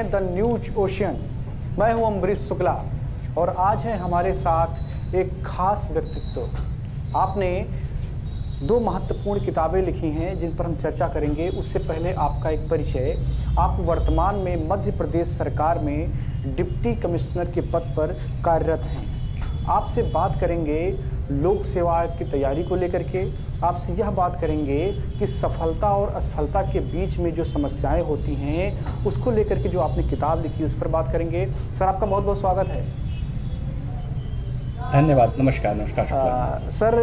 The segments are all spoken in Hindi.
The news ocean. मैं हूं अम्बरीश शुक्ला और आज है हमारे साथ एक खास व्यक्तित्व। आपने दो महत्वपूर्ण किताबें लिखी हैं जिन पर हम चर्चा करेंगे। उससे पहले आपका एक परिचय। आप वर्तमान में मध्य प्रदेश सरकार में डिप्टी कमिश्नर के पद पर कार्यरत हैं। आपसे बात करेंगे लोक सेवा की तैयारी को लेकर के। आपसे यह बात करेंगे कि सफलता और असफलता के बीच में जो समस्याएं होती हैं उसको लेकर के जो आपने किताब लिखी उस पर बात करेंगे। सर, आपका बहुत बहुत स्वागत है। धन्यवाद। नमस्कार। नमस्कार सर,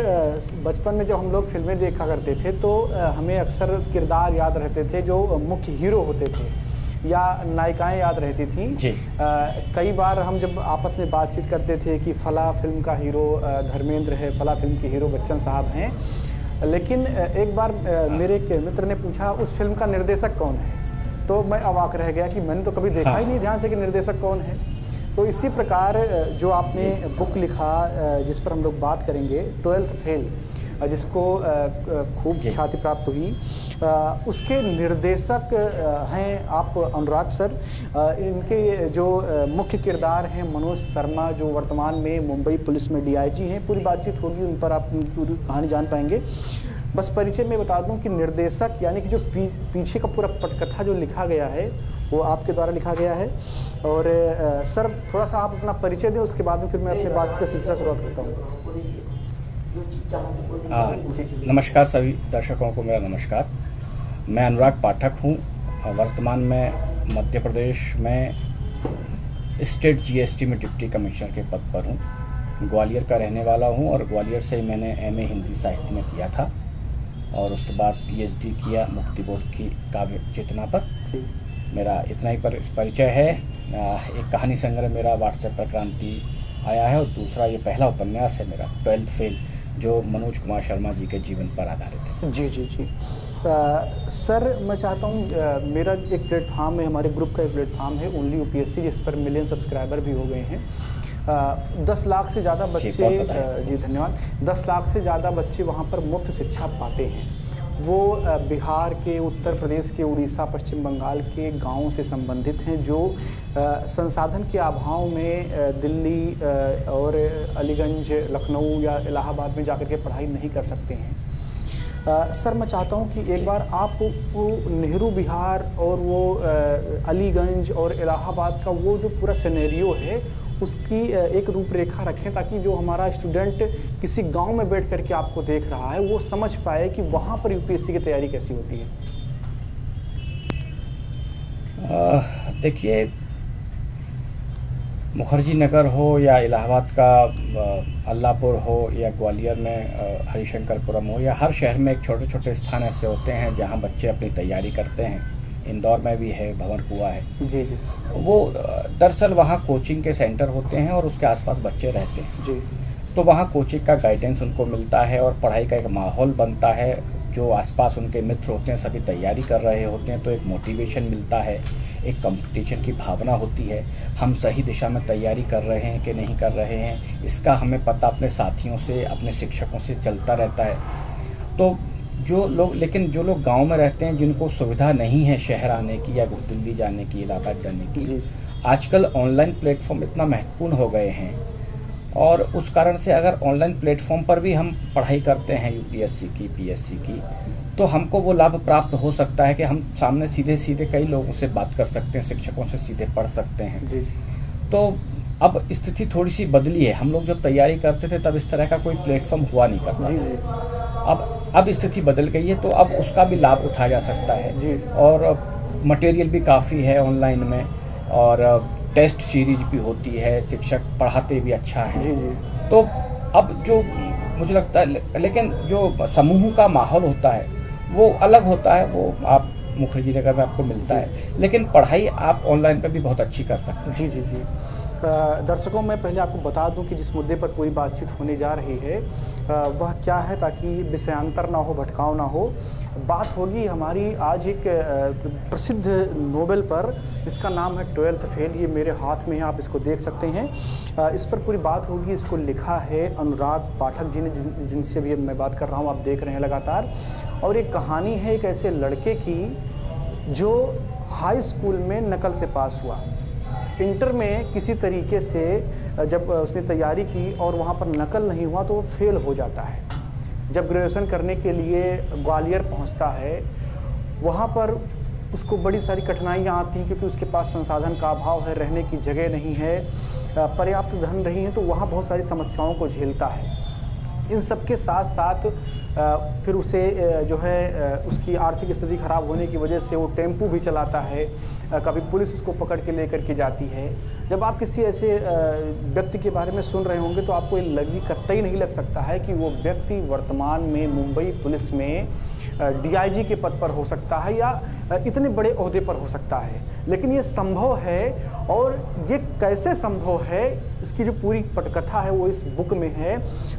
बचपन में जब हम लोग फिल्में देखा करते थे तो हमें अक्सर किरदार याद रहते थे जो मुख्य हीरो होते थे या नायिकाएं याद रहती थी जी। कई बार हम जब आपस में बातचीत करते थे कि फला फिल्म का हीरो धर्मेंद्र है, फला फिल्म के हीरो बच्चन साहब हैं, लेकिन एक बार मेरे एक मित्र ने पूछा उस फिल्म का निर्देशक कौन है, तो मैं अवाक रह गया कि मैंने तो कभी देखा ही नहीं ध्यान से कि निर्देशक कौन है। तो इसी प्रकार जो आपने बुक लिखा जिस पर हम लोग बात करेंगे, 12th फेल, जिसको खूब ख्याति प्राप्त हुई, उसके निर्देशक हैं आप अनुराग सर। इनके जो मुख्य किरदार हैं मनोज शर्मा, जो वर्तमान में मुंबई पुलिस में DIG हैं। पूरी बातचीत होगी, उन पर आप उनकी पूरी कहानी जान पाएंगे। बस परिचय में बता दूं कि निर्देशक यानी कि जो पीछे का पूरा पटकथा जो लिखा गया है वो आपके द्वारा लिखा गया है। और सर, थोड़ा सा आप अपना परिचय दें, उसके बाद में फिर मैं अपने बातचीत का सिलसिला शुरुआत करता हूँ। नमस्कार सभी दर्शकों को मेरा नमस्कार। मैं अनुराग पाठक हूँ। वर्तमान में मध्य प्रदेश में स्टेट GST में डिप्टी कमिश्नर के पद पर हूँ। ग्वालियर का रहने वाला हूँ और ग्वालियर से मैंने MA हिंदी साहित्य में किया था और उसके बाद PhD किया मुक्तिबोध की काव्य चेतना पर। मेरा इतना ही परिचय है। एक कहानी संग्रह मेरा व्हाट्सएप पर क्रांति आया है और दूसरा ये पहला उपन्यास है मेरा 12th फेल, जो मनोज कुमार शर्मा जी के जीवन पर आधारित है। जी। सर, मैं चाहता हूँ मेरा एक प्लेटफार्म है, हमारे ग्रुप का एक प्लेटफार्म है ओनली UPSC, जिस पर मिलियन सब्सक्राइबर भी हो गए हैं। 10 लाख से ज़्यादा बच्चे, जी धन्यवाद, 10 लाख से ज़्यादा बच्चे वहाँ पर मुफ्त शिक्षा पाते हैं। वो बिहार के, उत्तर प्रदेश के, उड़ीसा, पश्चिम बंगाल के गांवों से संबंधित हैं जो संसाधन के अभाव में दिल्ली और अलीगंज, लखनऊ या इलाहाबाद में जाकर के पढ़ाई नहीं कर सकते हैं। सर, मैं चाहता हूं कि एक बार आप वो नेहरू विहार और वो अलीगंज और इलाहाबाद का वो जो पूरा सिनेरियो है उसकी एक रूपरेखा रखें, ताकि जो हमारा स्टूडेंट किसी गांव में बैठ करके आपको देख रहा है वो समझ पाए कि वहाँ पर UPSC की तैयारी कैसी होती है। देखिए, मुखर्जी नगर हो या इलाहाबाद का अल्लाहपुर हो या ग्वालियर में हरिशंकरपुरम हो, या हर शहर में एक छोटे छोटे स्थान ऐसे होते हैं जहाँ बच्चे अपनी तैयारी करते हैं। इंदौर में भी है, भंवर कुआं है। जी। वो दरअसल वहाँ कोचिंग के सेंटर होते हैं और उसके आसपास बच्चे रहते हैं। जी। तो वहाँ कोचिंग का गाइडेंस उनको मिलता है और पढ़ाई का एक माहौल बनता है। जो आसपास उनके मित्र होते हैं सभी तैयारी कर रहे होते हैं, तो एक मोटिवेशन मिलता है, एक कंपटीशन की भावना होती है। हम सही दिशा में तैयारी कर रहे हैं कि नहीं कर रहे हैं, इसका हमें पता अपने साथियों से, अपने शिक्षकों से चलता रहता है। तो जो लोग गांव में रहते हैं, जिनको सुविधा नहीं है शहर आने की या दिल्ली जाने की, इलाहाबाद जाने की, आजकल ऑनलाइन प्लेटफॉर्म इतना महत्वपूर्ण हो गए हैं और उस कारण से अगर ऑनलाइन प्लेटफॉर्म पर भी हम पढ़ाई करते हैं UPSC की, PSC की, तो हमको वो लाभ प्राप्त हो सकता है कि हम सामने सीधे सीधे कई लोगों से बात कर सकते हैं, शिक्षकों से सीधे पढ़ सकते हैं। जी। तो अब स्थिति थोड़ी सी बदली है। हम लोग जब तैयारी करते थे तब इस तरह का कोई प्लेटफॉर्म हुआ नहीं करता। जी। अब स्थिति बदल गई है, तो अब उसका भी लाभ उठाया जा सकता है। जी। और मटेरियल भी काफ़ी है ऑनलाइन में और टेस्ट सीरीज भी होती है, शिक्षक पढ़ाते भी अच्छा है। जी। तो अब जो मुझे लगता है, लेकिन जो समूह का माहौल होता है वो अलग होता है, वो आप मुखर्जी नगर में आपको मिलता है, लेकिन पढ़ाई आप ऑनलाइन पर भी बहुत अच्छी कर सकते हैं। जी। दर्शकों, मैं पहले आपको बता दूं कि जिस मुद्दे पर पूरी बातचीत होने जा रही है वह क्या है, ताकि विषयांतर ना हो, भटकाव ना हो। बात होगी हमारी आज एक प्रसिद्ध नोवेल पर जिसका नाम है 12th फेल। ये मेरे हाथ में है, आप इसको देख सकते हैं। इस पर पूरी बात होगी। इसको लिखा है अनुराग पाठक जी ने, जिनसे भी मैं बात कर रहा हूँ, आप देख रहे हैं लगातार। और एक कहानी है एक ऐसे लड़के की जो हाई स्कूल में नकल से पास हुआ, इंटर में किसी तरीके से जब उसने तैयारी की और वहाँ पर नकल नहीं हुआ तो वो फेल हो जाता है। जब ग्रेजुएशन करने के लिए ग्वालियर पहुँचता है, वहाँ पर उसको बड़ी सारी कठिनाइयाँ आती हैं क्योंकि उसके पास संसाधन का अभाव है, रहने की जगह नहीं है, पर्याप्त धन नहीं है, तो वहाँ बहुत सारी समस्याओं को झेलता है। इन सब के साथ साथ फिर उसे जो है उसकी आर्थिक स्थिति खराब होने की वजह से वो टेम्पू भी चलाता है, कभी पुलिस उसको पकड़ के लेकर के जाती है। जब आप किसी ऐसे व्यक्ति के बारे में सुन रहे होंगे तो आपको ये कतई नहीं लग सकता है कि वो व्यक्ति वर्तमान में मुंबई पुलिस में DIG के पद पर हो सकता है या इतने बड़े ओहदे पर हो सकता है, लेकिन ये संभव है। और ये कैसे संभव है, इसकी जो पूरी पटकथा है वो इस बुक में है,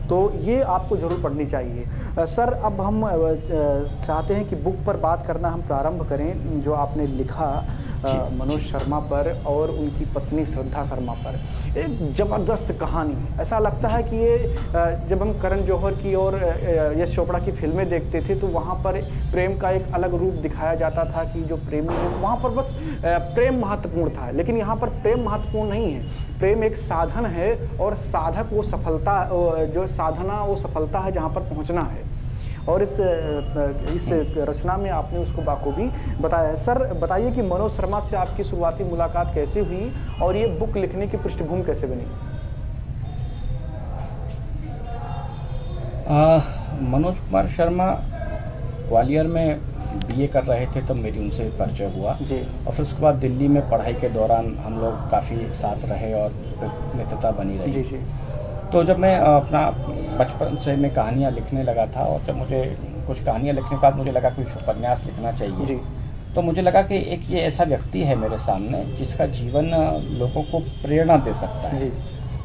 तो ये आपको ज़रूर पढ़नी चाहिए। सर, अब हम चाहते हैं कि बुक पर बात करना हम प्रारंभ करें, जो आपने लिखा मनोज शर्मा पर और उनकी पत्नी श्रद्धा शर्मा पर। एक ज़बरदस्त कहानी, ऐसा लगता है कि ये जब हम करण जौहर की और यश चोपड़ा की फिल्में देखते थे तो वहाँ पर प्रेम का एक अलग रूप दिखाया जाता था कि जो प्रेमी है वहाँ पर बस प्रेम महत्वपूर्ण था, लेकिन यहाँ पर प्रेम महत्वपूर्ण नहीं है। प्रेम एक साधन है और साधक वो सफलता, जो साधना वो सफलता है जहाँ पर पहुँचना है। और इस रचना में आपने उसको बाखूबी बताया है। सर, बताइए कि मनोज शर्मा से आपकी शुरुआती मुलाकात कैसे हुई और ये बुक लिखने की पृष्ठभूमि कैसे बनी? मनोज कुमार शर्मा ग्वालियर में BA कर रहे थे तब मेरी उनसे परिचय हुआ जी। और फिर उसके बाद दिल्ली में पढ़ाई के दौरान हम लोग काफ़ी साथ रहे और मित्रता बनी रही। जी जी। तो जब मैं अपना बचपन से मैं कहानियाँ लिखने लगा था और जब मुझे कुछ कहानियाँ लिखने के बाद मुझे लगा कुछ उपन्यास लिखना चाहिए जी। तो मुझे लगा कि एक ये ऐसा व्यक्ति है मेरे सामने जिसका जीवन लोगों को प्रेरणा दे सकता है,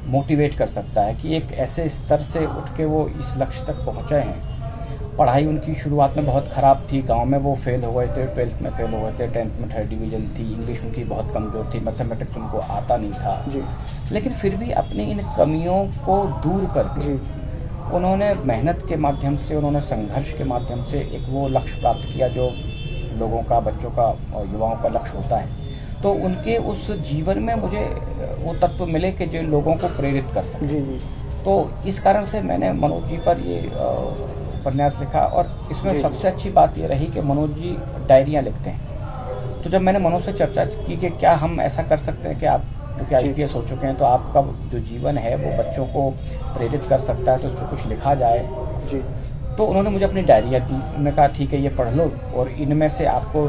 मोटिवेट कर सकता है कि एक ऐसे स्तर से उठ के वो इस लक्ष्य तक पहुँचे हैं। पढ़ाई उनकी शुरुआत में बहुत ख़राब थी, गांव में वो फेल हो गए थे, 12th में फेल हो गए थे, 10th में 3rd डिवीज़न थी, इंग्लिश उनकी बहुत कमज़ोर थी, मैथमेटिक्स उनको आता नहीं था जी। लेकिन फिर भी अपनी इन कमियों को दूर करके उन्होंने मेहनत के माध्यम से, उन्होंने संघर्ष के माध्यम से एक वो लक्ष्य प्राप्त किया जो लोगों का, बच्चों का और युवाओं का लक्ष्य होता है। तो उनके उस जीवन में मुझे वो तत्व मिले कि जो लोगों को प्रेरित कर सके। जी जी। तो इस कारण से मैंने मनोज जी पर ये उपन्यास लिखा और इसमें सबसे अच्छी बात ये रही कि मनोज जी डायरियाँ लिखते हैं। तो जब मैंने मनोज से चर्चा की कि क्या हम ऐसा कर सकते हैं कि आप क्योंकि IPS हो चुके हैं तो आपका जो जीवन है वो बच्चों को प्रेरित कर सकता है, तो उस पर कुछ लिखा जाए जी। तो उन्होंने मुझे अपनी डायरियाँ दी। उन्होंने कहा ठीक है ये पढ़ लो और इनमें से आपको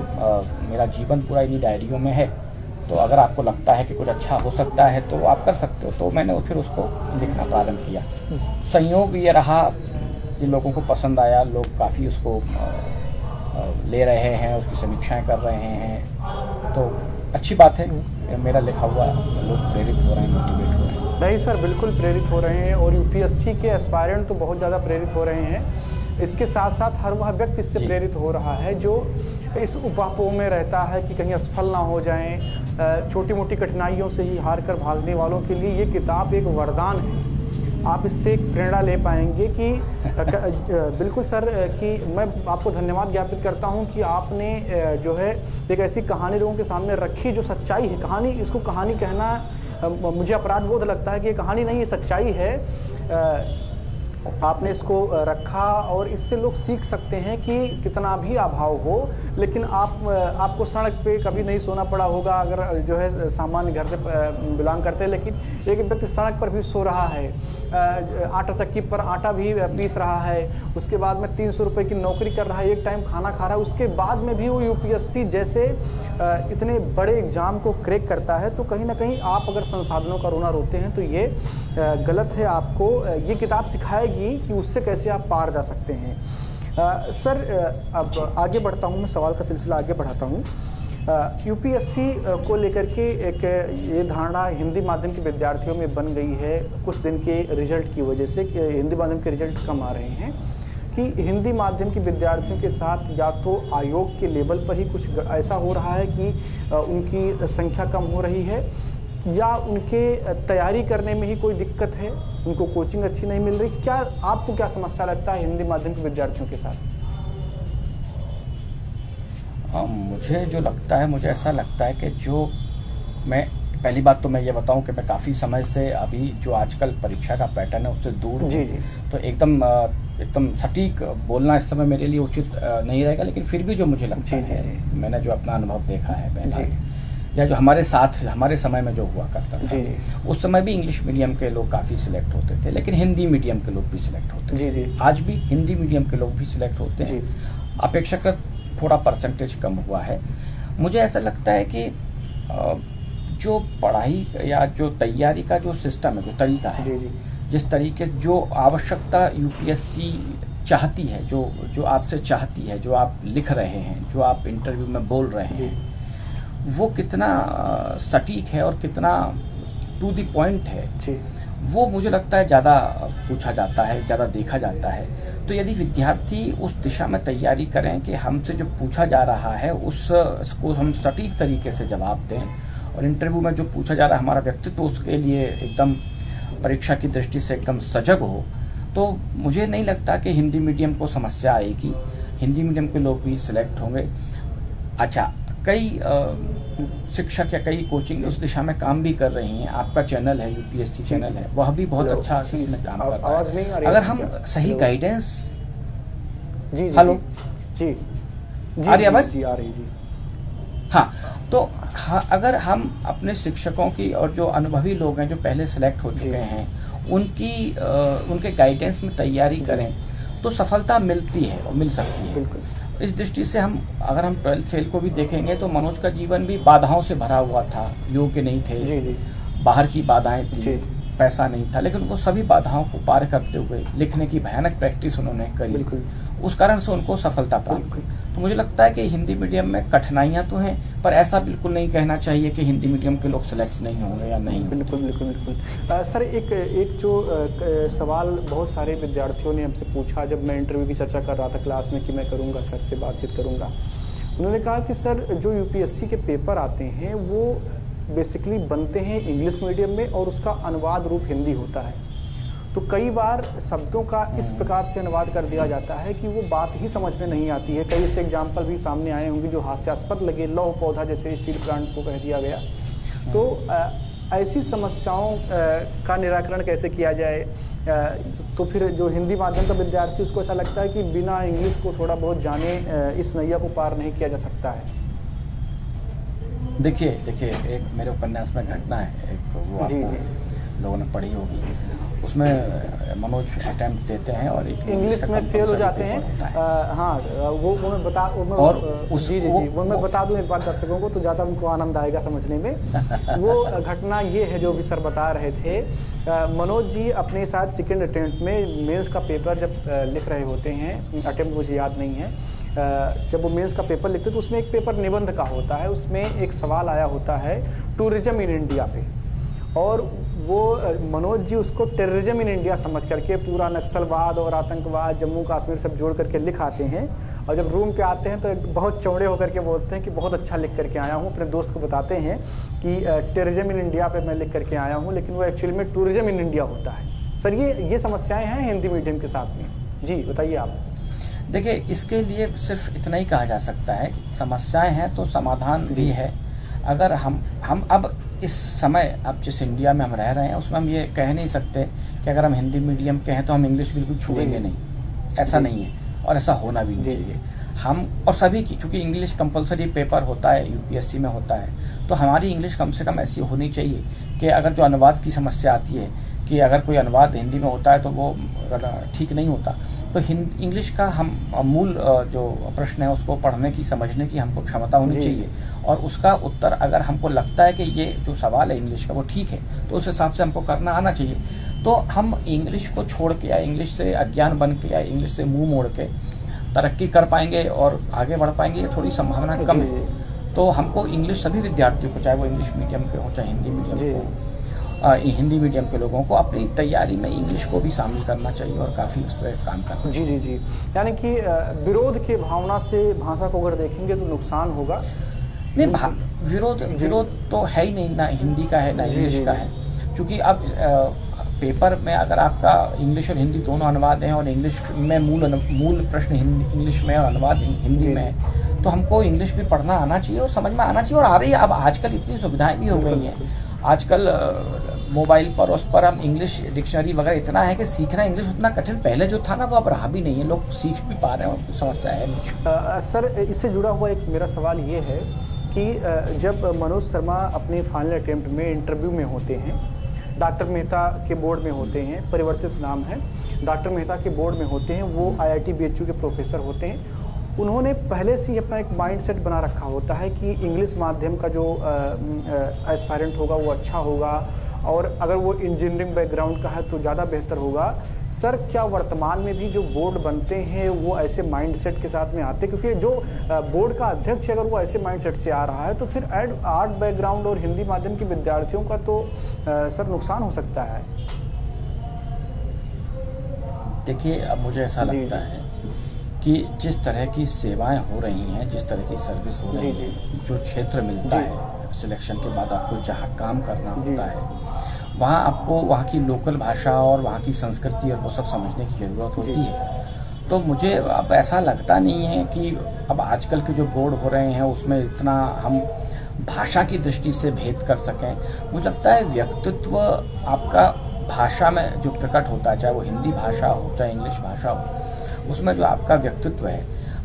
मेरा जीवन पूरा इन्हीं डायरियों में है, तो अगर आपको लगता है कि कुछ अच्छा हो सकता है तो आप कर सकते हो। तो मैंने फिर उसको लिखना प्रारंभ किया। संयोग ये रहा कि लोगों को पसंद आया, लोग काफ़ी उसको ले रहे हैं, उसकी समीक्षाएं कर रहे हैं, तो अच्छी बात है। मेरा लिखा हुआ लोग प्रेरित हो रहे हैं, मोटिवेट हो रहे हैं। नहीं सर, बिल्कुल प्रेरित हो रहे हैं और UPSC के एस्पायरेंट तो बहुत ज़्यादा प्रेरित हो रहे हैं। इसके साथ साथ हर वह व्यक्ति इससे प्रेरित हो रहा है जो इस उपापों में रहता है कि कहीं असफल ना हो जाएं। छोटी मोटी कठिनाइयों से ही हार कर भागने वालों के लिए ये किताब एक वरदान है। आप इससे एक प्रेरणा ले पाएंगे कि बिल्कुल सर, कि मैं आपको धन्यवाद ज्ञापित करता हूं कि आपने जो है एक ऐसी कहानी लोगों के सामने रखी जो सच्चाई है। कहानी, इसको कहानी कहना मुझे अपराध बोध लगता है कि ये कहानी नहीं, ये सच्चाई है। आपने इसको रखा और इससे लोग सीख सकते हैं कि कितना भी अभाव हो लेकिन आपको सड़क पे कभी नहीं सोना पड़ा होगा अगर जो है सामान्य घर से बिलोंग करते हैं। लेकिन एक व्यक्ति सड़क पर भी सो रहा है, आटा चक्की पर आटा भी पीस रहा है, उसके बाद में 300 रुपये की नौकरी कर रहा है, एक टाइम खाना खा रहा है, उसके बाद में भी वो UPSC जैसे इतने बड़े एग्ज़ाम को क्रैक करता है। तो कहीं ना कहीं आप अगर संसाधनों का रोना रोते हैं तो ये गलत है। आपको ये किताब सिखाएगी कि उससे कैसे आप पार जा सकते हैं। सर, अब आगे बढ़ता हूँ, मैं सवाल का सिलसिला आगे बढ़ाता हूँ। UPSC को लेकर के एक ये धारणा हिंदी माध्यम के विद्यार्थियों में बन गई है कुछ दिन के रिजल्ट की वजह से कि हिंदी माध्यम के रिजल्ट कम आ रहे हैं, कि हिंदी माध्यम के विद्यार्थियों के साथ या तो आयोग के लेवल पर ही कुछ ऐसा हो रहा है कि उनकी संख्या कम हो रही है या उनके तैयारी करने में ही कोई दिक्कत है, उनको कोचिंग अच्छी नहीं मिल रही। क्या आपको क्या समस्या लगता है हिंदी माध्यम के विद्यार्थियों के साथ? मुझे जो लगता है, मुझे ऐसा लगता है कि जो मैं पहली बात तो मैं ये बताऊं कि मैं काफ़ी समय से अभी जो आजकल परीक्षा का पैटर्न है उससे दूर हूं। जी जी। तो एकदम सटीक बोलना इस समय मेरे लिए उचित नहीं रहेगा, लेकिन फिर भी जो मुझे लगता है, मैंने जो अपना अनुभव देखा है या जो हमारे साथ हमारे समय में जो हुआ करता था, उस समय भी इंग्लिश मीडियम के लोग काफ़ी सिलेक्ट होते थे, लेकिन हिंदी मीडियम के लोग भी सिलेक्ट होते थे। आज भी हिंदी मीडियम के लोग भी सिलेक्ट होते हैं, अपेक्षाकृत थोड़ा परसेंटेज कम हुआ है। मुझे ऐसा लगता है कि जो पढ़ाई या जो तैयारी का जो सिस्टम है, जो तरीका है, जिस तरीके जो आवश्यकता यूपीएससी चाहती है, जो आपसे चाहती है, जो आप लिख रहे हैं, जो आप इंटरव्यू में बोल रहे हैं, वो कितना सटीक है और कितना टू द पॉइंट है, वो मुझे लगता है ज़्यादा पूछा जाता है, ज़्यादा देखा जाता है। तो यदि विद्यार्थी उस दिशा में तैयारी करें कि हमसे जो पूछा जा रहा है उसको हम सटीक तरीके से जवाब दें, और इंटरव्यू में जो पूछा जा रहा है हमारा व्यक्तित्व उसके लिए एकदम परीक्षा की दृष्टि से एकदम सजग हो, तो मुझे नहीं लगता कि हिंदी मीडियम को समस्या आएगी। हिंदी मीडियम के लोग भी सिलेक्ट होंगे। अच्छा, कई शिक्षक या कई कोचिंग उस दिशा में काम भी कर रही हैं। आपका चैनल है, यूपीएससी चैनल है, वह भी बहुत अच्छा इसमें काम कर रहा है। अगर हम सही गाइडेंस, हेलो जी, आ रही आवाज? जी आ रही जी। हाँ, तो अगर हम अपने शिक्षकों की और जो अनुभवी लोग हैं जो पहले सेलेक्ट हो चुके हैं उनके गाइडेंस में तैयारी करें तो सफलता मिलती है और मिल सकती है। बिल्कुल। इस दृष्टि से अगर हम 12th फेल को भी देखेंगे तो मनोज का जीवन भी बाधाओं से भरा हुआ था। योग्य नहीं थे, बाहर की बाधाएं थी, पैसा नहीं था, लेकिन वो सभी बाधाओं को पार करते हुए लिखने की भयानक प्रैक्टिस उन्होंने करी, उस कारण से उनको सफलता प्राप्त हुई। तो मुझे लगता है कि हिंदी मीडियम में कठिनाइयां तो हैं, पर ऐसा बिल्कुल नहीं कहना चाहिए कि हिंदी मीडियम के लोग सिलेक्ट नहीं होंगे या नहीं। बिल्कुल। सर, एक जो सवाल बहुत सारे विद्यार्थियों ने हमसे पूछा जब मैं इंटरव्यू की चर्चा कर रहा था क्लास में कि मैं करूँगा, सर से बातचीत करूँगा, उन्होंने कहा कि सर जो यूपीएससी के पेपर आते हैं वो बेसिकली बनते हैं इंग्लिश मीडियम में और उसका अनुवाद रूप हिंदी होता है। तो कई बार शब्दों का इस प्रकार से अनुवाद कर दिया जाता है कि वो बात ही समझ में नहीं आती है। कई ऐसे एग्जाम्पल भी सामने आए होंगे जो हास्यास्पद लगे, लौह पौधा जैसे स्टील प्लांट को कह दिया गया। तो ऐसी समस्याओं का निराकरण कैसे किया जाए? तो फिर जो हिंदी माध्यम का विद्यार्थी उसको ऐसा लगता है कि बिना इंग्लिश को थोड़ा बहुत जाने इस नैया को पार नहीं किया जा सकता है। देखिए, एक मेरे उपन्यास में घटना है, एक वो आपको लोगों ने पढ़ी होगी, उसमें मनोज अटेम्प्ट देते हैं और एक इंग्लिश में फेल हो जाते हैं। हाँ, वो मैं बता वो मैं बता दूं एक बार दर्शकों को तो ज़्यादा उनको आनंद आएगा समझने में। वो घटना ये है जो भी सर बता रहे थे। मनोज जी अपने साथ सेकेंड अटेम्प्ट में मेंस का पेपर जब लिख रहे होते हैं, अटेम्प्ट मुझे याद नहीं है, जब वो मेंस का पेपर लिखते तो उसमें एक पेपर निबंध का होता है, उसमें एक सवाल आया होता है टूरिज्म इन इंडिया पे, और वो मनोज जी उसको टेररिज्म इन इंडिया समझ करके पूरा नक्सलवाद और आतंकवाद जम्मू कश्मीर सब जोड़ करके लिख आते हैं। और जब रूम पे आते हैं तो बहुत चौड़े होकर के बोलते हैं कि बहुत अच्छा लिख करके आया हूँ। अपने दोस्त को बताते हैं कि टेररिज्म इन इंडिया पे मैं लिख करके आया हूँ, लेकिन वो एक्चुअली में टूरिज्म इन इंडिया होता है। सर, ये समस्याएँ हैं हिंदी मीडियम के साथ में। जी बताइए आप। देखिए, इसके लिए सिर्फ इतना ही कहा जा सकता है कि समस्याएं हैं तो समाधान भी है। अगर हम अब इस समय अब जिस इंडिया में हम रह रहे हैं उसमें हम ये कह नहीं सकते कि अगर हम हिंदी मीडियम के हैं तो हम इंग्लिश बिल्कुल छूएंगे नहीं, ऐसा नहीं है और ऐसा होना भी नहीं चाहिए। हम और सभी की, चूंकि इंग्लिश कंपलसरी पेपर होता है यूपीएससी में होता है, तो हमारी इंग्लिश कम से कम ऐसी होनी चाहिए कि अगर जो अनुवाद की समस्या आती है कि अगर कोई अनुवाद हिंदी में होता है तो वो ठीक नहीं होता, तो इंग्लिश का हम मूल जो प्रश्न है उसको पढ़ने की, समझने की हमको क्षमता होनी चाहिए, और उसका उत्तर अगर हमको लगता है कि ये जो सवाल है इंग्लिश का वो ठीक है तो उस हिसाब से हमको करना आना चाहिए। तो हम इंग्लिश को छोड़ के या इंग्लिश से अज्ञान बन के या इंग्लिश से मुंह मोड़ के तरक्की कर पाएंगे और आगे बढ़ पाएंगे, ये थोड़ी संभावना कम है। तो हमको इंग्लिश, सभी विद्यार्थियों को, चाहे वो इंग्लिश मीडियम के हो चाहे हिंदी मीडियम को, हिंदी मीडियम के लोगों को अपनी तैयारी में इंग्लिश को भी शामिल करना चाहिए और काफ़ी उस पर काम करना चाहिए। जी। यानी कि विरोध की भावना से भाषा को अगर देखेंगे तो नुकसान होगा नहीं। विरोध तो है ही नहीं, ना हिंदी का है ना इंग्लिश का है, क्योंकि अब पेपर में अगर आपका इंग्लिश और हिंदी दोनों अनुवाद हैं और इंग्लिश में मूल प्रश्न इंग्लिश में और अनुवाद हिंदी में है, तो हमको इंग्लिश भी पढ़ना आना चाहिए और समझ में आना चाहिए, और आ रही है। अब आजकल इतनी सुविधाएं भी हो गई हैं, आजकल मोबाइल पर उस पर हम इंग्लिश डिक्शनरी वगैरह इतना है कि सीखना इंग्लिश उतना कठिन पहले जो था ना वो अब रहा भी नहीं है, लोग सीख भी पा रहे हैं, समस्या है। सर इससे जुड़ा हुआ एक मेरा सवाल ये है कि जब मनोज शर्मा अपने फाइनल अटेम्प्ट में इंटरव्यू में होते हैं, डॉक्टर मेहता के बोर्ड में होते हैं, परिवर्तित नाम है, डॉक्टर मेहता के बोर्ड में होते हैं, वो IIT BHU के प्रोफेसर होते हैं। उन्होंने पहले से ही अपना एक माइंडसेट बना रखा होता है कि इंग्लिश माध्यम का जो एस्पायरेंट होगा वो अच्छा होगा, और अगर वो इंजीनियरिंग बैकग्राउंड का है तो ज़्यादा बेहतर होगा। सर क्या वर्तमान में भी जो बोर्ड बनते हैं वो ऐसे माइंडसेट के साथ में आते हैं? क्योंकि जो बोर्ड का अध्यक्ष अगर वो ऐसे माइंडसेट से आ रहा है तो फिर आर्ट बैकग्राउंड और हिंदी माध्यम के विद्यार्थियों का तो सर नुकसान हो सकता है। देखिए, अब मुझे ऐसा लगता है कि जिस तरह की सेवाएं हो रही हैं, जिस तरह की सर्विस हो रही है, जो क्षेत्र मिलता है सिलेक्शन के बाद आपको जहाँ काम करना होता है, वहाँ आपको वहाँ की लोकल भाषा और वहाँ की संस्कृति और वो सब समझने की ज़रूरत होती है। तो मुझे अब ऐसा लगता नहीं है कि अब आजकल के जो बोर्ड हो रहे हैं उसमें इतना हम भाषा की दृष्टि से भेद कर सकें। मुझे लगता है व्यक्तित्व आपका भाषा में जो प्रकट होता है, चाहे वो हिंदी भाषा हो चाहे इंग्लिश भाषा हो, उसमें जो आपका व्यक्तित्व है,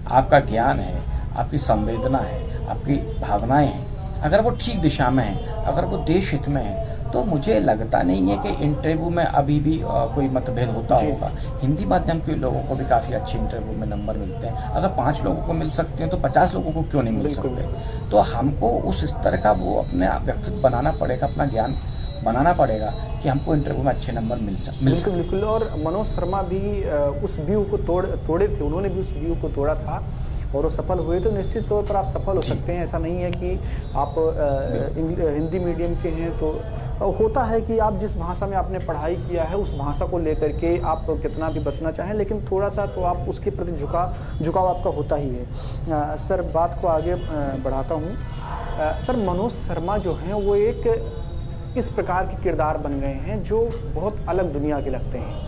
आपका ज्ञान है, आपकी संवेदना है, आपकी भावनाएं हैं, अगर वो ठीक दिशा में है, अगर वो देश हित में है, तो मुझे लगता नहीं है कि इंटरव्यू में अभी भी कोई मतभेद होता होगा। हिंदी माध्यम के लोगों को भी काफ़ी अच्छे इंटरव्यू में नंबर मिलते हैं। अगर 5 लोगों को मिल सकते हैं तो 50 लोगों को क्यों नहीं मिल सकते? तो हमको उस स्तर का वो अपने व्यक्तित्व बनाना पड़ेगा, अपना ज्ञान बनाना पड़ेगा कि हमको इंटरव्यू में अच्छे नंबर मिल सकते। बिल्कुल। और मनोज शर्मा भी उस व्यू को तोड़े थे, उन्होंने भी उस व्यू को तोड़ा था और वो सफल हुए। तो निश्चित तौर पर आप सफल हो सकते हैं। ऐसा नहीं है कि आप हिंदी मीडियम के हैं तो होता है कि आप जिस भाषा में आपने पढ़ाई किया है उस भाषा को लेकर के आप कितना भी बचना चाहें, लेकिन थोड़ा सा तो आप उसके प्रति झुकाव आपका होता ही है। सर बात को आगे बढ़ाता हूँ। सर मनोज शर्मा जो हैं वो एक इस प्रकार के किरदार बन गए हैं जो बहुत अलग दुनिया के लगते हैं।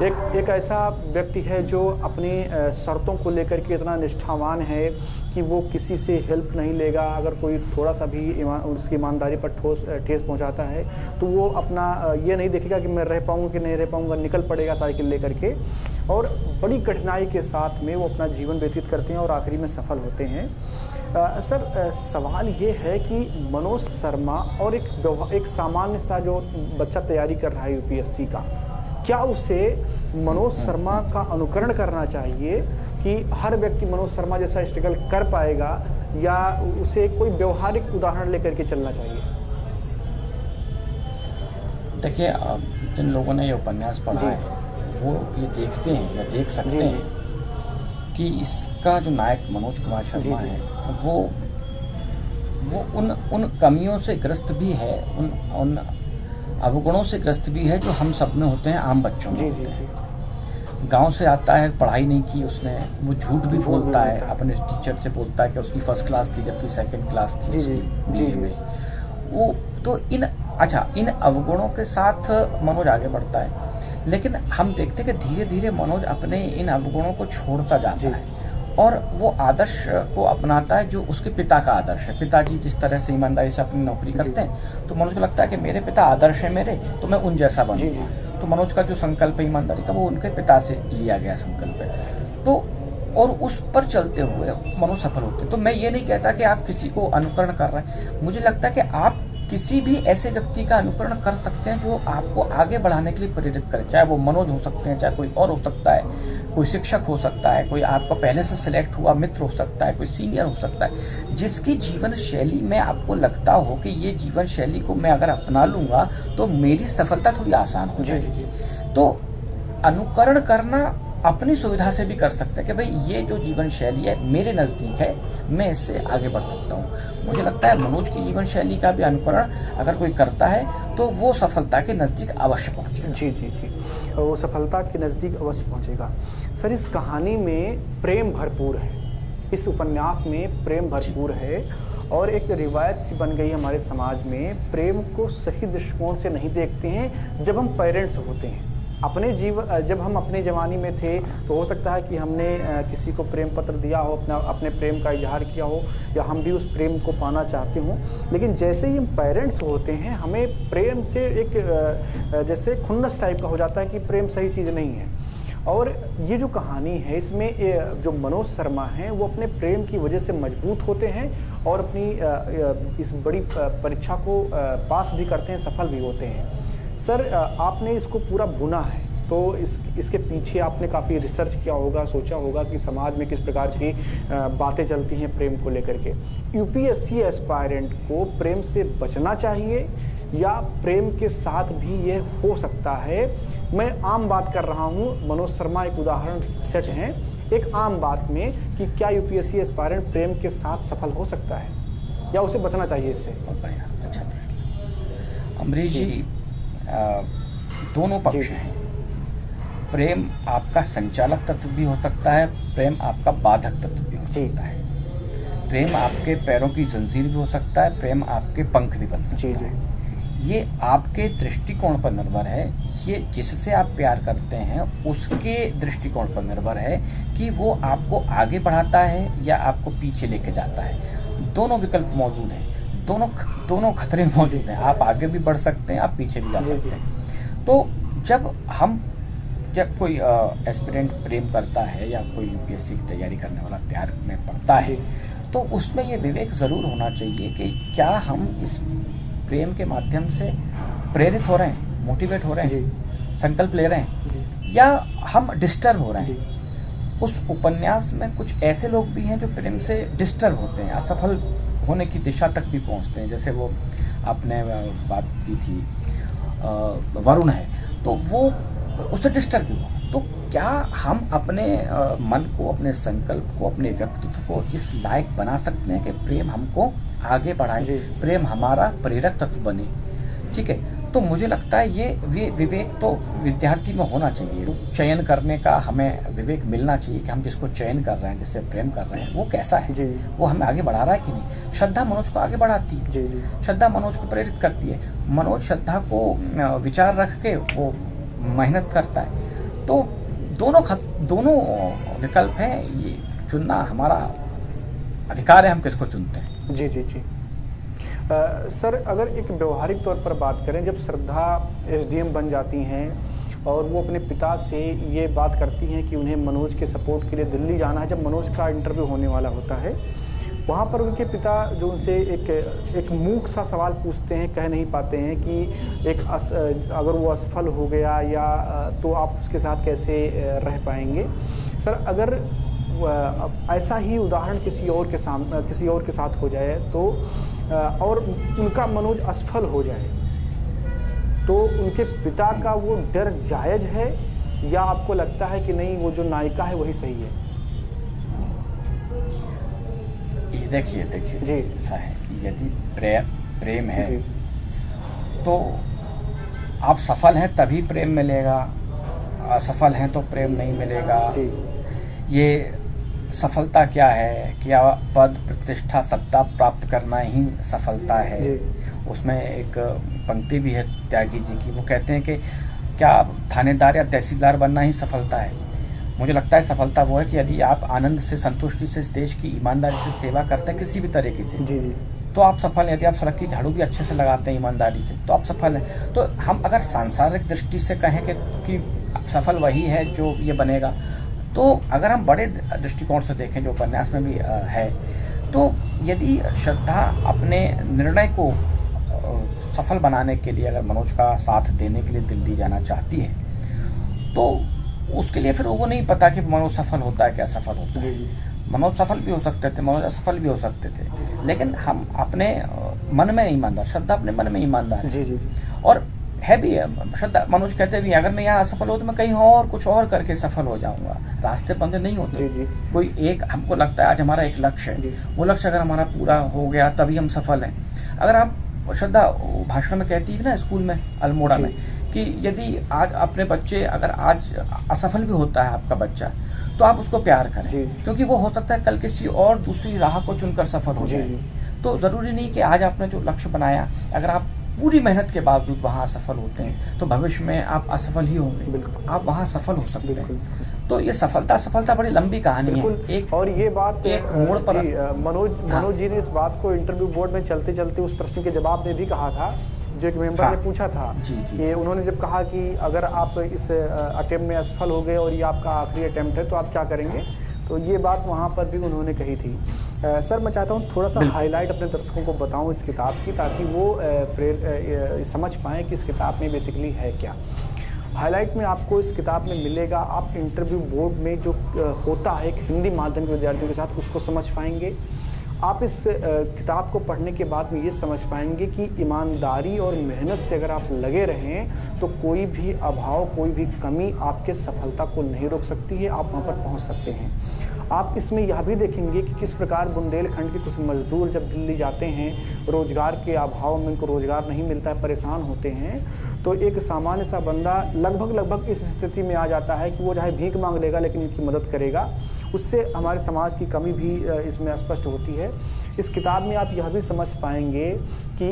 एक ऐसा व्यक्ति है जो अपनी शर्तों को लेकर के इतना निष्ठावान है कि वो किसी से हेल्प नहीं लेगा। अगर कोई थोड़ा सा भी उसकी ईमानदारी पर ठेस पहुंचाता है तो वो अपना ये नहीं देखेगा कि मैं रह पाऊंगा कि नहीं रह पाऊंगा, निकल पड़ेगा साइकिल लेकर के, और बड़ी कठिनाई के साथ में वो अपना जीवन व्यतीत करते हैं और आखिरी में सफल होते हैं। सर सवाल ये है कि मनोज शर्मा और एक सामान्य सा जो बच्चा तैयारी कर रहा है UPSC का, क्या उसे मनोज शर्मा का अनुकरण करना चाहिए कि हर व्यक्ति मनोज शर्मा जैसा स्ट्रगल कर पाएगा, या उसे कोई व्यवहारिक उदाहरण लेकर के चलना चाहिए? देखिए, जिन लोगों ने ये उपन्यास पढ़ा है वो ये देखते हैं या देख सकते हैं कि इसका जो नायक मनोज कुमार शर्मा है वो उन कमियों से ग्रस्त भी है, उन अवगुणों से ग्रस्त भी है जो हम सब में होते हैं, आम बच्चों में होते हैं। गांव से आता है, पढ़ाई नहीं की उसने, वो झूठ भी बोलता है, अपने टीचर से बोलता है कि उसकी फर्स्ट क्लास थी जबकि सेकंड क्लास थी जी में। वो तो इन अवगुणों के साथ मनोज आगे बढ़ता है, लेकिन हम देखते हैं कि धीरे धीरे मनोज अपने इन अवगुणों को छोड़ता जाता है और वो आदर्श को अपनाता है जो उसके पिता का आदर्श है। पिताजी जिस तरह से ईमानदारी से अपनी नौकरी करते हैं तो मनोज को लगता है कि मेरे पिता आदर्श है मेरे, तो मैं उन जैसा बनूंगा। तो मनोज का जो संकल्प है ईमानदारी का वो उनके पिता से लिया गया संकल्प है, तो और उस पर चलते हुए मनोज सफल होते हैं। तो मैं ये नहीं कहता कि आप किसी को अनुकरण कर रहे हैं, मुझे लगता है कि आप किसी भी ऐसे व्यक्ति का अनुकरण कर सकते हैं जो आपको आगे बढ़ाने के लिए प्रेरित करे, चाहे वो मनोज हो सकते हैं, चाहे कोई और हो सकता है, कोई शिक्षक हो सकता है, कोई आपका पहले से सिलेक्ट हुआ मित्र हो सकता है, कोई सीनियर हो सकता है, जिसकी जीवन शैली में आपको लगता हो कि ये जीवन शैली को मैं अगर अपना लूंगा तो मेरी सफलता थोड़ी आसान हो जाएगी। तो अनुकरण करना अपनी सुविधा से भी कर सकते हैं कि भाई ये जो जीवन शैली है मेरे नज़दीक है, मैं इससे आगे बढ़ सकता हूँ। मुझे लगता है मनोज की जीवन शैली का भी अनुकरण अगर कोई करता है तो वो सफलता के नज़दीक अवश्य पहुँचेगा। जी, वो सफलता के नज़दीक अवश्य पहुँचेगा। सर इस कहानी में प्रेम भरपूर है, इस उपन्यास में प्रेम भरपूर है, और एक रिवायत सी बन गई हमारे समाज में, प्रेम को सही दृष्टिकोण से नहीं देखते हैं जब हम पेरेंट्स होते हैं। जब हम अपने जवानी में थे तो हो सकता है कि हमने किसी को प्रेम पत्र दिया हो, अपने प्रेम का इजहार किया हो, या हम भी उस प्रेम को पाना चाहते हों। लेकिन जैसे ही हम पेरेंट्स होते हैं, हमें प्रेम से एक जैसे खुन्नस टाइप का हो जाता है कि प्रेम सही चीज़ नहीं है। और ये जो कहानी है, इसमें जो मनोज शर्मा हैं वो अपने प्रेम की वजह से मजबूत होते हैं और अपनी इस बड़ी परीक्षा को पास भी करते हैं, सफल भी होते हैं। सर, आपने इसको पूरा बुना है तो इसके पीछे आपने काफ़ी रिसर्च किया होगा, सोचा होगा कि समाज में किस प्रकार की बातें चलती हैं प्रेम को लेकर के। यूपीएससी एस्पायरेंट को प्रेम से बचना चाहिए या प्रेम के साथ भी ये हो सकता है? मैं आम बात कर रहा हूँ, मनोज शर्मा एक उदाहरण सेट हैं एक आम बात में कि क्या यूपीएससी एस्पायरेंट प्रेम के साथ सफल हो सकता है या उसे बचना चाहिए इससे? बहुत बढ़िया, अच्छा। अमरीश जी, दोनों पक्ष हैं। प्रेम आपका संचालक तत्व भी हो सकता है, प्रेम आपका बाधक तत्व भी हो सकता है। प्रेम आपके पैरों की जंजीर भी हो सकता है, प्रेम आपके पंख भी बन सकता है। ये आपके दृष्टिकोण पर निर्भर है। ये जिससे आप प्यार करते हैं उसके दृष्टिकोण पर निर्भर है कि वो आपको आगे बढ़ाता है या आपको पीछे लेके जाता है। दोनों विकल्प मौजूद हैं, दोनों खतरे मौजूद हैं। आप आगे भी बढ़ सकते हैं, आप पीछे भी जा सकते हैं। तो जब कोई एस्पिरेंट प्रेम करता है या कोई यूपीएससी की तैयारी करने वाला प्यार में पड़ता है, तो उसमें ये विवेक जरूर होना चाहिए कि क्या हम इस प्रेम के माध्यम से प्रेरित हो रहे हैं, मोटिवेट हो रहे हैं, संकल्प ले रहे हैं, या हम डिस्टर्ब हो रहे हैं। उस उपन्यास में कुछ ऐसे लोग भी हैं जो प्रेम से डिस्टर्ब होते हैं, असफल होने की दिशा तक भी पहुंचते हैं। जैसे वो आपने बात की थी वरुण है, तो वो उससे डिस्टर्ब भी हुआ। तो क्या हम अपने मन को, अपने संकल्प को, अपने व्यक्तित्व को इस लायक बना सकते हैं कि प्रेम हमको आगे बढ़ाए, प्रेम हमारा प्रेरक तत्व बने? ठीक है, तो मुझे लगता है ये विवेक तो विद्यार्थी में होना चाहिए। चयन करने का हमें विवेक मिलना चाहिए कि हम जिसको चयन कर रहे हैं, जिससे प्रेम कर रहे हैं, वो कैसा है, वो हमें आगे बढ़ा रहा है कि नहीं। श्रद्धा मनोज को आगे बढ़ाती है, श्रद्धा मनोज को प्रेरित करती है। मनोज श्रद्धा को विचार रख के वो मेहनत करता है। तो दोनों विकल्प हैं, ये चुनना हमारा अधिकार है, हम किसको चुनते हैं। जी। सर, अगर एक व्यवहारिक तौर पर बात करें, जब श्रद्धा एसडीएम बन जाती हैं और वो अपने पिता से ये बात करती हैं कि उन्हें मनोज के सपोर्ट के लिए दिल्ली जाना है, जब मनोज का इंटरव्यू होने वाला होता है, वहाँ पर उनके पिता जो उनसे एक मूक सा सवाल पूछते हैं, कह नहीं पाते हैं कि अगर वो असफल हो गया या तो आप उसके साथ कैसे रह पाएंगे। सर, अगर ऐसा ही उदाहरण किसी और के साथ हो जाए तो और उनका मनोज असफल हो जाए, तो उनके पिता का वो डर जायज़ है या आपको लगता है कि नहीं, वो जो नायिका है वही सही है? देखिए जी, ऐसा है कि यदि प्रेम है तो आप सफल हैं तभी प्रेम मिलेगा, असफल हैं तो प्रेम नहीं मिलेगा। ये सफलता क्या है? क्या पद, प्रतिष्ठा, सत्ता प्राप्त करना ही सफलता है? उसमें एक पंक्ति भी है त्यागी जी की, वो कहते हैं कि क्या थानेदार या तहसीलदार बनना ही सफलता है? मुझे लगता है सफलता वो है कि यदि आप आनंद से, संतुष्टि से इस देश की ईमानदारी से सेवा करते हैं किसी भी तरीके से, तो आप सफल हैं। यदि आप सड़क की झाड़ू भी अच्छे से लगाते हैं ईमानदारी से, तो आप सफल हैं। तो हम अगर सांसारिक दृष्टि से कहें कि सफल वही है जो ये बनेगा, तो अगर हम बड़े दृष्टिकोण से देखें, जो उपन्यास में भी है, तो यदि श्रद्धा अपने निर्णय को सफल बनाने के लिए, अगर मनोज का साथ देने के लिए दिल्ली जाना चाहती है, तो उसके लिए फिर वो नहीं पता कि मनोज सफल होता है क्या असफल होता है। मनोज सफल भी हो सकते थे, मनोज असफल भी हो सकते थे, लेकिन हम अपने मन में ईमानदार, श्रद्धा अपने मन में ईमानदार है। और है भी श्रद्धा, मनोज कहते भी अगर मैं यहाँ असफल हो तो मैं कहीं और कुछ और करके सफल हो जाऊंगा। रास्ते बंद नहीं होते। कोई एक, हमको लगता है आज हमारा एक लक्ष्य है, वो लक्ष्य अगर हमारा पूरा हो गया तभी हम सफल हैं। अगर आप श्रद्धा भाषण में कहती है ना, स्कूल में अल्मोड़ा में, कि यदि आज अपने बच्चे, अगर आज असफल भी होता है आपका बच्चा, तो आप उसको प्यार करें, क्योंकि वो हो सकता है कल किसी और दूसरी राह को चुनकर सफल हो जाए। तो जरूरी नहीं कि आज आपने जो लक्ष्य बनाया, अगर आप पूरी मेहनत के बावजूद वहाँ असफल होते हैं, तो भविष्य में आप असफल ही होंगे, आप वहाँ सफल हो सकते हैं। तो ये सफलता बड़ी लंबी कहानी है। एक और ये बात एक मोड़ पर मनोज जी ने इस बात को इंटरव्यू बोर्ड में चलते चलते उस प्रश्न के जवाब में भी कहा था, जो एक मेंबर ने पूछा था कि उन्होंने जब कहा कि अगर आप इस अटेम्प्ट में असफल हो गए और ये आपका आखिरी अटेम्प्ट है तो आप क्या करेंगे, तो ये बात वहाँ पर भी उन्होंने कही थी। सर मैं चाहता हूँ थोड़ा सा हाईलाइट अपने दर्शकों को बताऊँ इस किताब की, ताकि वो समझ पाएँ कि इस किताब में बेसिकली है क्या। हाईलाइट में आपको इस किताब में मिलेगा, आप इंटरव्यू बोर्ड में जो होता है एक हिंदी माध्यम के विद्यार्थियों के साथ, उसको समझ पाएंगे। आप इस किताब को पढ़ने के बाद में ये समझ पाएंगे कि ईमानदारी और मेहनत से अगर आप लगे रहें तो कोई भी अभाव, कोई भी कमी आपके सफलता को नहीं रोक सकती है, आप वहाँ पर पहुँच सकते हैं। आप इसमें यह भी देखेंगे कि किस प्रकार बुंदेलखंड के कुछ मजदूर जब दिल्ली जाते हैं, रोजगार के अभाव में उनको रोजगार नहीं मिलता है, परेशान होते हैं, तो एक सामान्य सा बंदा लगभग इस स्थिति में आ जाता है कि वो चाहे भीख मांग लेगा लेकिन इनकी मदद करेगा। उससे हमारे समाज की कमी भी इसमें स्पष्ट होती है। इस किताब में आप यह भी समझ पाएंगे कि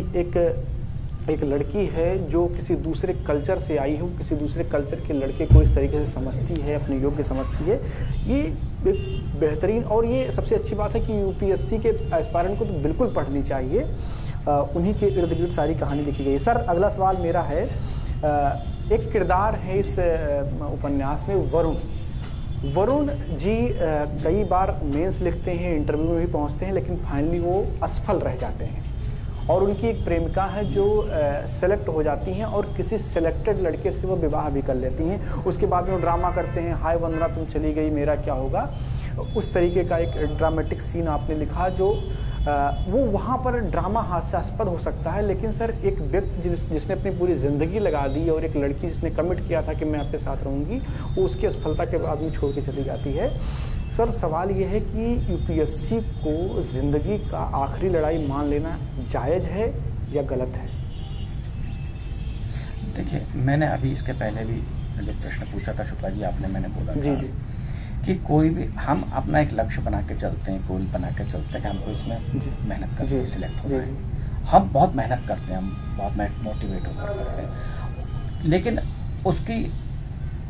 एक लड़की है जो किसी दूसरे कल्चर से आई है, किसी दूसरे कल्चर के लड़के को इस तरीके से समझती है, अपने योग्य समझती है। ये एक बेहतरीन, और ये सबसे अच्छी बात है कि यूपीएससी के एस्पायरेंट को तो बिल्कुल पढ़नी चाहिए। उन्हीं के इर्द गिर्द सारी कहानी लिखी गई है। सर अगला सवाल मेरा है, एक किरदार है इस उपन्यास में, वरुण जी कई बार मेंस लिखते हैं, इंटरव्यू में भी पहुंचते हैं, लेकिन फाइनली वो असफल रह जाते हैं। और उनकी एक प्रेमिका है जो सेलेक्ट हो जाती हैं और किसी सेलेक्टेड लड़के से वो विवाह भी कर लेती हैं। उसके बाद में वो ड्रामा करते हैं, हाय वंदना तुम चली गई मेरा क्या होगा। उस तरीके का एक ड्रामेटिक सीन आपने लिखा जो वो वहाँ पर ड्रामा हास्यास्पद हो सकता है, लेकिन सर एक व्यक्ति जिसने अपनी पूरी ज़िंदगी लगा दी और एक लड़की जिसने कमिट किया था कि मैं आपके साथ रहूँगी, वो उसकी असफलता के बाद में छोड़ के चली जाती है। सर सवाल ये है कि यूपीएससी को ज़िंदगी का आखिरी लड़ाई मान लेना जायज़ है या गलत है? देखिए, मैंने अभी इसके पहले भी जो प्रश्न पूछा था शुक्ला जी आपने, मैंने बोला जी था कि कोई भी हम अपना एक लक्ष्य बना के चलते हैं, गोल बना के चलते हैं कि हमको इसमें मेहनत करके सिलेक्ट होना है। हम बहुत मेहनत करते हैं, हम बहुत मोटिवेट होकर करते हैं, लेकिन उसकी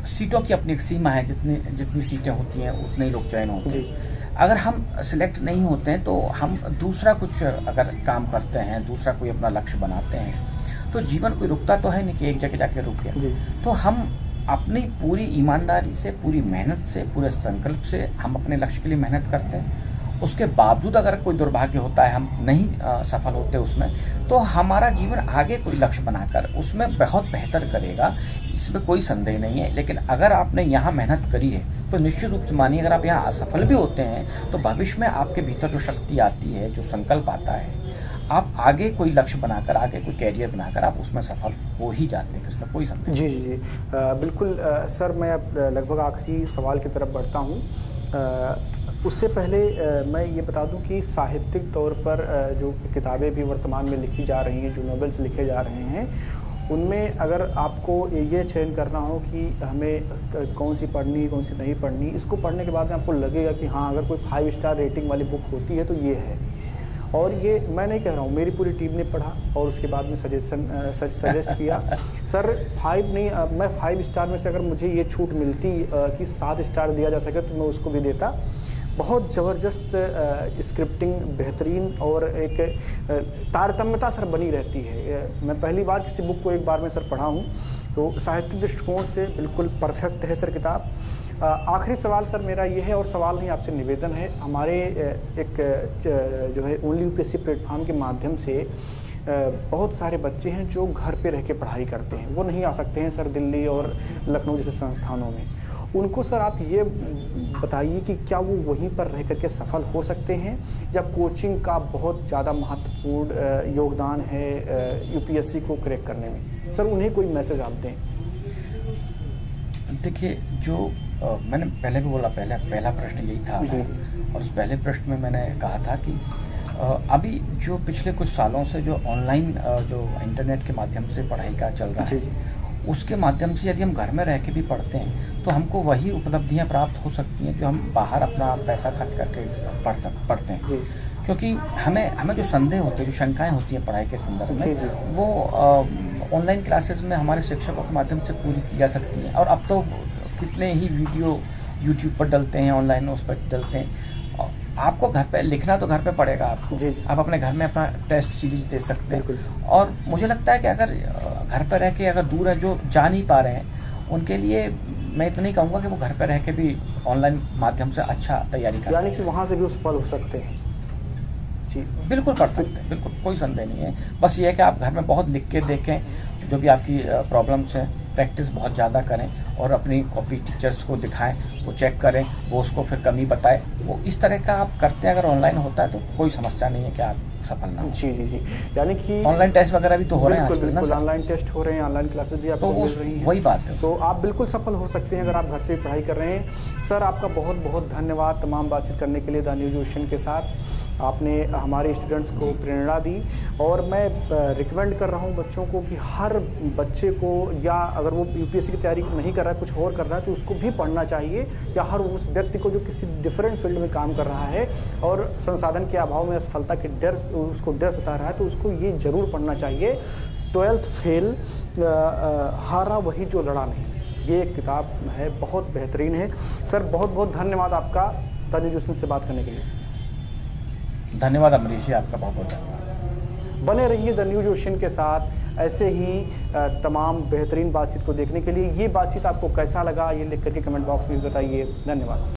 सीटों की अपनी एक सीमा है। जितनी सीटें होती हैं उतने ही लोग चयन होते हैं। अगर हम सिलेक्ट नहीं होते हैं तो हम दूसरा कुछ अगर काम करते हैं, दूसरा कोई अपना लक्ष्य बनाते हैं, तो जीवन कोई रुकता तो है नहीं कि एक जगह जाके रुक गया। तो हम अपनी पूरी ईमानदारी से, पूरी मेहनत से, पूरे संकल्प से हम अपने लक्ष्य के लिए मेहनत करते हैं। उसके बावजूद अगर कोई दुर्भाग्य होता है, हम नहीं सफल होते उसमें, तो हमारा जीवन आगे कोई लक्ष्य बनाकर उसमें बहुत बेहतर करेगा, इसमें कोई संदेह नहीं है। लेकिन अगर आपने यहाँ मेहनत करी है तो निश्चित रूप से मानिए, अगर आप यहाँ असफल भी होते हैं तो भविष्य में आपके भीतर जो शक्ति आती है, जो संकल्प आता है, आप आगे कोई लक्ष्य बनाकर, आगे कोई कैरियर बनाकर आप उसमें सफल हो ही जाते हैं, इसमें कोई संदेह नहीं। जी बिल्कुल। सर मैं अब लगभग आखिरी सवाल की तरफ बढ़ता हूँ। उससे पहले मैं ये बता दूं कि साहित्यिक तौर पर जो किताबें भी वर्तमान में लिखी जा रही हैं, जो नॉवेल्स लिखे जा रहे हैं, उनमें अगर आपको ये चयन करना हो कि हमें कौन सी पढ़नी, कौन सी नहीं पढ़नी, इसको पढ़ने के बाद में आपको लगेगा कि हाँ, अगर कोई 5 स्टार रेटिंग वाली बुक होती है तो ये है। और ये मैं नहीं कह रहा हूँ, मेरी पूरी टीम ने पढ़ा और उसके बाद में सजेस्ट किया। सर 5 नहीं, मैं 5 स्टार में से अगर मुझे ये छूट मिलती कि 7 स्टार दिया जा सके तो मैं उसको भी देता। बहुत ज़बरदस्त स्क्रिप्टिंग, बेहतरीन, और एक तारतम्यता सर बनी रहती है। मैं पहली बार किसी बुक को एक बार में सर पढ़ा हूँ, तो साहित्यिक दृष्टिकोण से बिल्कुल परफेक्ट है सर किताब। आखिरी सवाल सर मेरा ये है, और सवाल नहीं आपसे निवेदन है, हमारे एक जो है ओनली यूपीएससी प्लेटफॉर्म के माध्यम से बहुत सारे बच्चे हैं जो घर पे रह के पढ़ाई करते हैं, वो नहीं आ सकते हैं सर दिल्ली और लखनऊ जैसे संस्थानों में। उनको सर आप ये बताइए कि क्या वो वहीं पर रह करके सफल हो सकते हैं, जब कोचिंग का बहुत ज़्यादा महत्वपूर्ण योगदान है यूपीएससी को क्रैक करने में। सर उन्हें कोई मैसेज आप दें। देखिए, जो मैंने पहले भी बोला, पहला प्रश्न यही था, और उस पहले प्रश्न में मैंने कहा था कि अभी जो पिछले कुछ सालों से जो ऑनलाइन जो इंटरनेट के माध्यम से पढ़ाई का चल रहा है, उसके माध्यम से यदि हम घर में रह के भी पढ़ते हैं तो हमको वही उपलब्धियां प्राप्त हो सकती हैं जो हम बाहर अपना पैसा खर्च करके पढ़ते हैं। क्योंकि हमें जो संदेह होते हैं, जो शंकाएं होती हैं पढ़ाई के संदर्भ में, वो ऑनलाइन क्लासेस में हमारे शिक्षकों के माध्यम से पूरी की जा सकती हैं। और अब तो कितने ही वीडियो यूट्यूब पर डलते हैं, ऑनलाइन उस पर डलते हैं। आपको घर पे लिखना तो घर पे पड़ेगा आपको, आप अपने घर में अपना टेस्ट सीरीज दे सकते हैं। और मुझे लगता है कि अगर घर पे रह के अगर दूर है, जो जा नहीं पा रहे हैं, उनके लिए मैं इतना ही कहूँगा कि वो घर पे रह के भी ऑनलाइन माध्यम से अच्छा तैयारी कर, यानी कि वहाँ से भी वो सफल हो सकते हैं। जी बिल्कुल कर सकते हैं, बिल्कुल कोई संदेह नहीं है। बस ये है कि आप घर में बहुत लिख के देखें, जो भी आपकी प्रॉब्लम्स हैं, प्रैक्टिस बहुत ज़्यादा करें और अपनी कॉपी टीचर्स को दिखाएं, वो चेक करें, वो उसको फिर कमी बताए। वो इस तरह का आप करते हैं, अगर ऑनलाइन होता है तो कोई समस्या नहीं है कि आप सफल ना हो। जी जी जी, यानी कि ऑनलाइन टेस्ट वगैरह भी तो हो रहे हैं आजकल, बिल्कुल ऑनलाइन टेस्ट हो रहे हैं, ऑनलाइन क्लासेस भी आपको मिल रही हैं। वही बात है, तो आप बिल्कुल सफल हो सकते हैं अगर आप घर से पढ़ाई कर रहे हैं। सर, आपका बहुत बहुत धन्यवाद तमाम बातचीत करने के लिए द न्यूज ओशन के साथ। आपने हमारे स्टूडेंट्स को प्रेरणा दी और मैं रिकमेंड कर रहा हूं बच्चों को कि हर बच्चे को, या अगर वो यूपीएससी की तैयारी नहीं कर रहा है, कुछ और कर रहा है, तो उसको भी पढ़ना चाहिए, या हर उस व्यक्ति को जो किसी डिफरेंट फील्ड में काम कर रहा है और संसाधन के अभाव में असफलता के डर, उसको डर सता रहा है, तो उसको ये ज़रूर पढ़ना चाहिए। 12th फेल, हारा वही जो लड़ा नहीं, ये एक किताब है, बहुत बेहतरीन है। सर, बहुत बहुत धन्यवाद आपका द न्यूज ओशन से बात करने के लिए। धन्यवाद अमरीश जी, आपका बहुत बहुत धन्यवाद। बने रहिए द न्यूज ओशन के साथ, ऐसे ही तमाम बेहतरीन बातचीत को देखने के लिए। ये बातचीत आपको कैसा लगा, ये लिख करके कमेंट बॉक्स में बताइए। धन्यवाद।